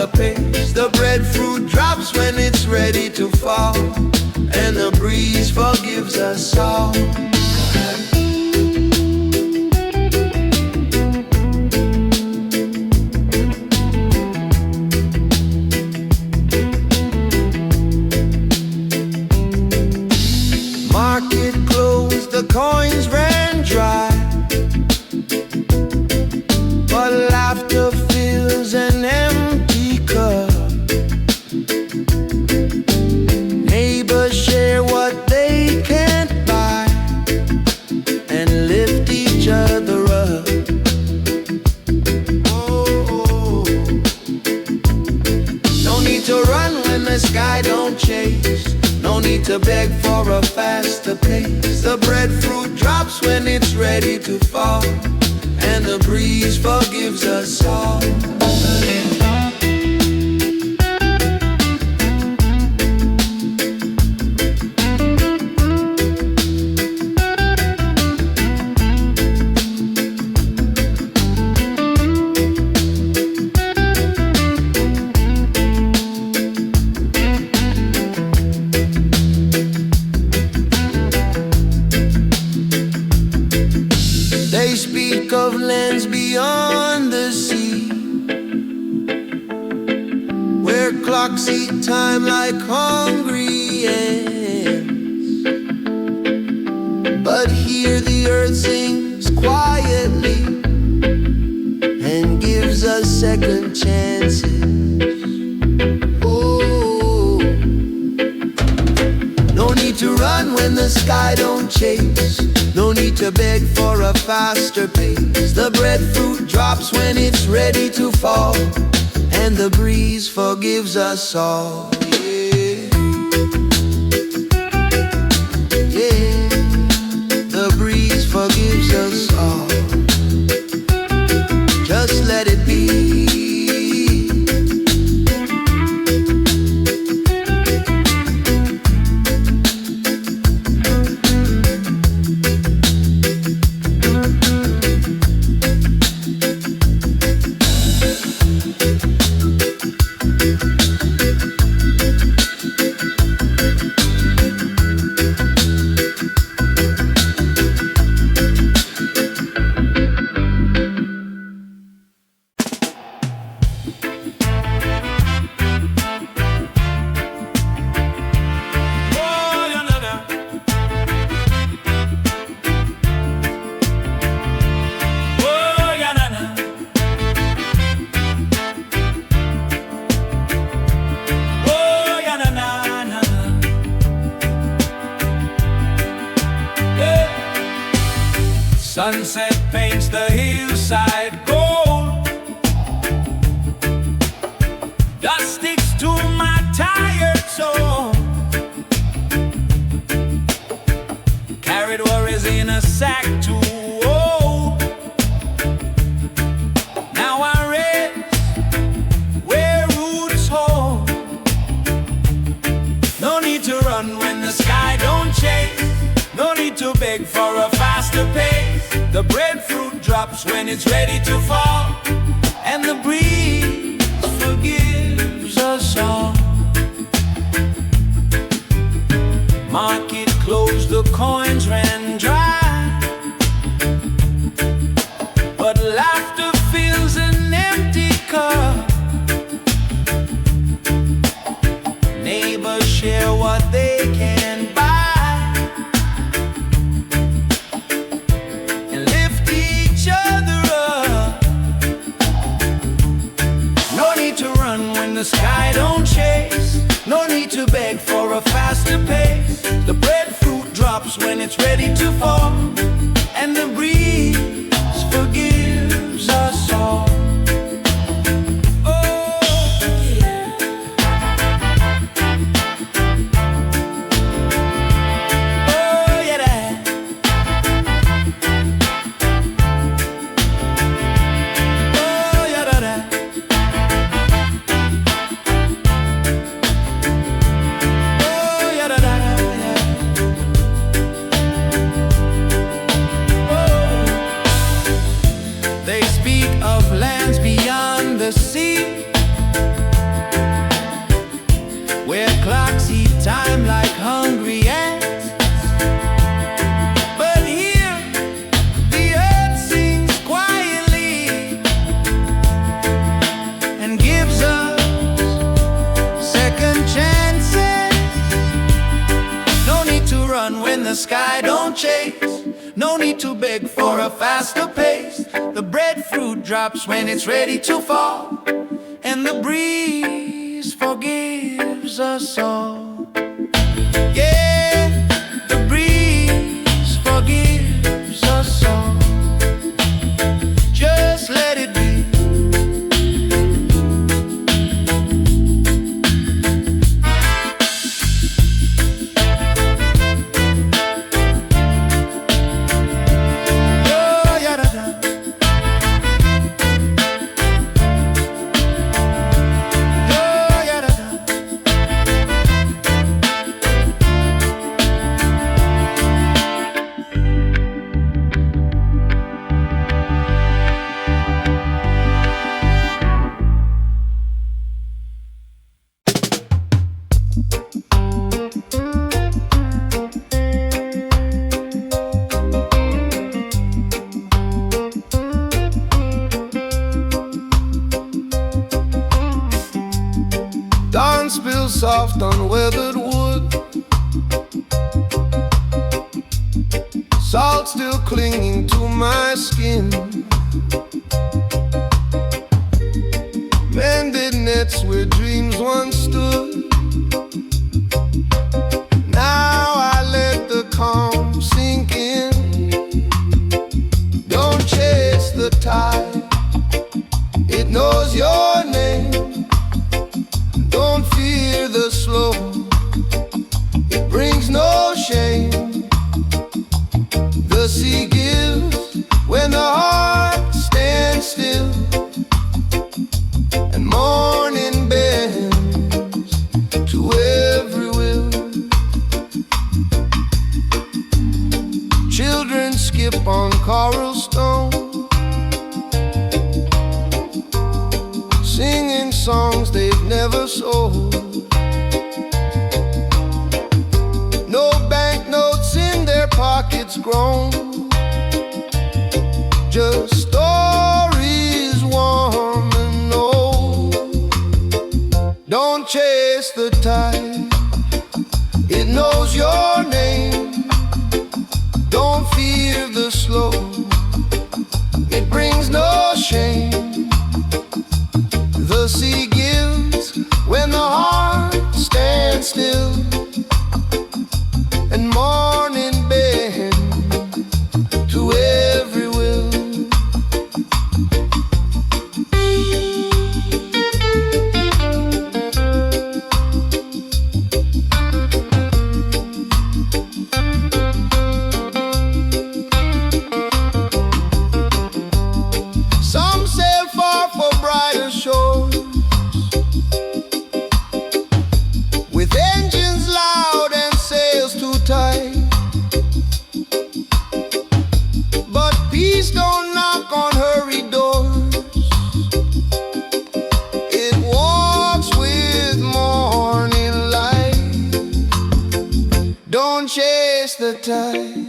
faster pace. The breadfruit drops when it's ready to fall, and the breeze forgives us all. Market closed, the coins ran dry, but laughter fills an empty cup. Neighbors share what they can't buy and lift each other up. Oh, no need to run when the sky don't chase. No need to beg for a faster pace. The breadfruit drops when it's ready to fall, and the breeze forgives us all. They speak of lands beyond the sea, where clocks eat time like hungry ants. But here the earth sings quietly and gives us second chances. Oh, no need to run when the sky don't chase. No need to beg for a faster pace. The breadfruit drops when it's ready to fall, and the breeze forgives us all. Yeah, yeah, the breeze forgives us all. Just let it be. Sunset paints the hillside gold. Dust sticks to my tired soul. Carried worries in a sack too old. Now I rest where roots hold. No need to run when the sky don't chase. No need to beg for a faster pace. The breadfruit drops when it's ready to fall, and the breeze forgives us all. Market closed, the coins ran dry, but laughter fills an empty cup. Neighbors share what they can buy, the sky don't chase. No need to beg for a faster pace. The breadfruit drops when it's ready to fall, and the breeze forgives us all. time like hungry ants. But here the earth sings quietly and gives us second chances. No need to run when the sky don't chase. No need to beg for a faster pace. The breadfruit drops when it's ready to fall, and the breeze forgives us all. Yeah, the breeze forgives us all. Just let it be. Dawn spills soft on weathered wood, salt still clinging to my skin. Mended nets where dreams once stood. Now I let the calm sink in. Don't chase the tide, it knows your name. Don't fear the slow, it brings no shame. The sea gives when the heart stands still, and morning bends to every will. Children skip on coral stone, singing songs they've never sold. No banknotes in their pockets grown, just stories warm and old. Don't chase the tide, it knows your name. Don't fear the slow, it brings no shame. The sea gives when the heart stands still, and morning bends to every will. Some sail far for brighter shores, with engines loud and sails too tight. But peace don't knock on hurried doors, it walks with morning light. Don't chase the tide,